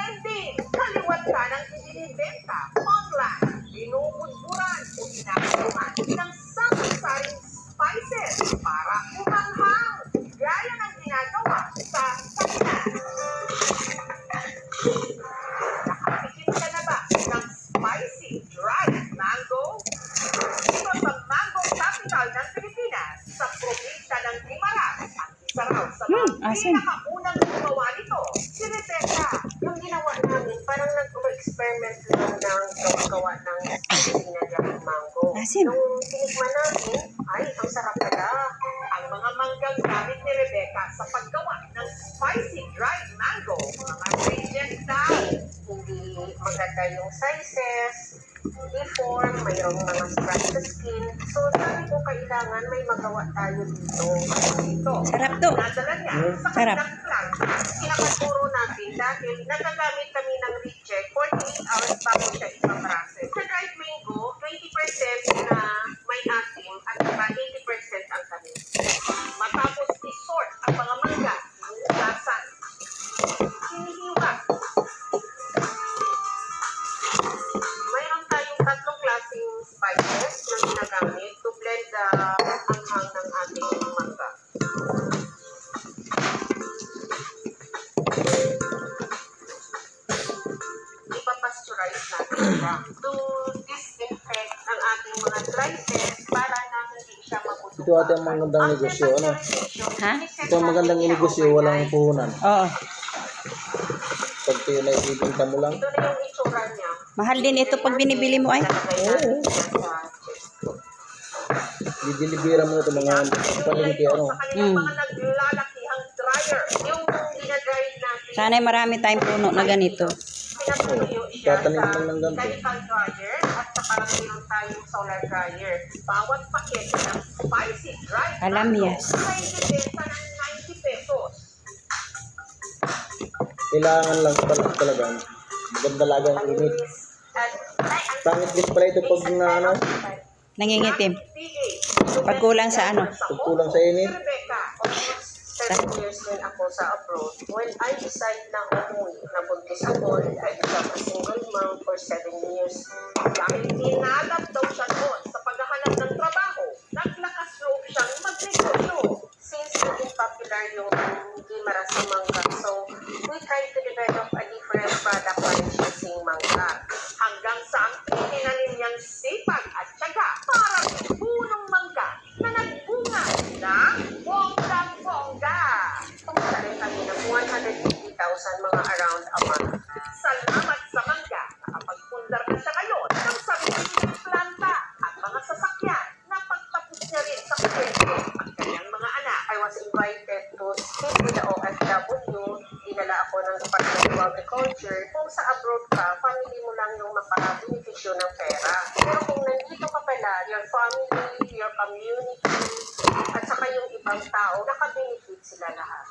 trending, kaliwat ka ng ibinibenta online, binubudburan o ginagawa ng sari-saring spices para umanghang, gaya ng ginagawa sa Pinas. Nakatikim ka na ba ng spicy dried mango? Ito sa mango capital ng Pilipinas, sa probinsya ng Guimaras. Ang isa raw sa mga pinakaunang gumawa nito, si Rebecca. Yung ginawa namin, parang nag-experiment lang ng gawa ng spicy na dried mango. Asim. Nung tinikman namin, ay, ang sarap pala. Ang mga manggang gamit ni Rebecca sa paggawa ng spicy dried mango, mga radiant daw. Hindi maganda yung sizes, deform, mayroong mga scratch sa skin. So, sabi ko, kailangan may magawa tayo dito. Ito, Sarap to. nadala niya sa Sarap. kanilang plan. Pinakaturo natin dahil nagagamit kami ng reject 48 hours bago siya ipaprocess. Sa dried mango, 20% na may asim at saka 80% ang tamis. Matapos isort ang mga mangga, hinugasan, hinihiwas. Mayroon tayong tatlong klaseng spices na ginagamit to blend the anghang ng ating mangga. Ipapasteurize natin siya to disinfect ang ating mga slices para na hindi siya mabutukan. Ito ate ang magandang negosyo, ano? Ha? Ito ang magandang negosyo, walang puhunan. Oo. Pag ito na ibinta mo lang. Ito na yung itsura niya. Mahal din ito pag binibili mo ay. Oo. Didilibira mo ito mga palengke, ano? Sa kanilang mga naglalakihang dryer. Yung dinadry natin, Sana'y marami tayong puno na ganito. pinatuyo siya Tatanim sa lang ng ganito. chemical dryer at saka mayroon tayong solar dryer. Bawat pakete ng spicy dried Alam, mango yes. ay ibibenta ng 90 pesos. Kailangan lang pala talagang magandalagang init. At Pangit din pala ito pag na ano, Nangingitim. PA. Pag kulang sa ano. pag kulang sa init. Rebecca, almost 7 years din ako sa abroad. When I decide na umuwi, nabuntis ako, I become a single mom for 7 years. dahil inalap daw siya doon sa paghahanap ng trabaho, naglakas loob siyang magnegosyo. Since naging popular yung Guimaras sa mangga, so we try to develop a different product line using mangga. Hanggang sa ang itinanim niyang sipag at tiyaga para punong mangga na nagbunga ng bonggang-bongga. Kumita rin kami ng 150,000 mga around a month. Salamat sa mangga, nakapagpundar na siya ngayon ng sarili planta at mga sasakyan na pagtapos niya rin sa kwento ang kanyang mga anak. I was invited to speak with the OFW. Dinala ako ng Department of Agriculture. Kung sa abroad ka, family mo lang yung makabeneficyo ng pera. Pero kung nandito ka pala, your family, your community, at saka yung ibang tao, nakabenefit sila lahat.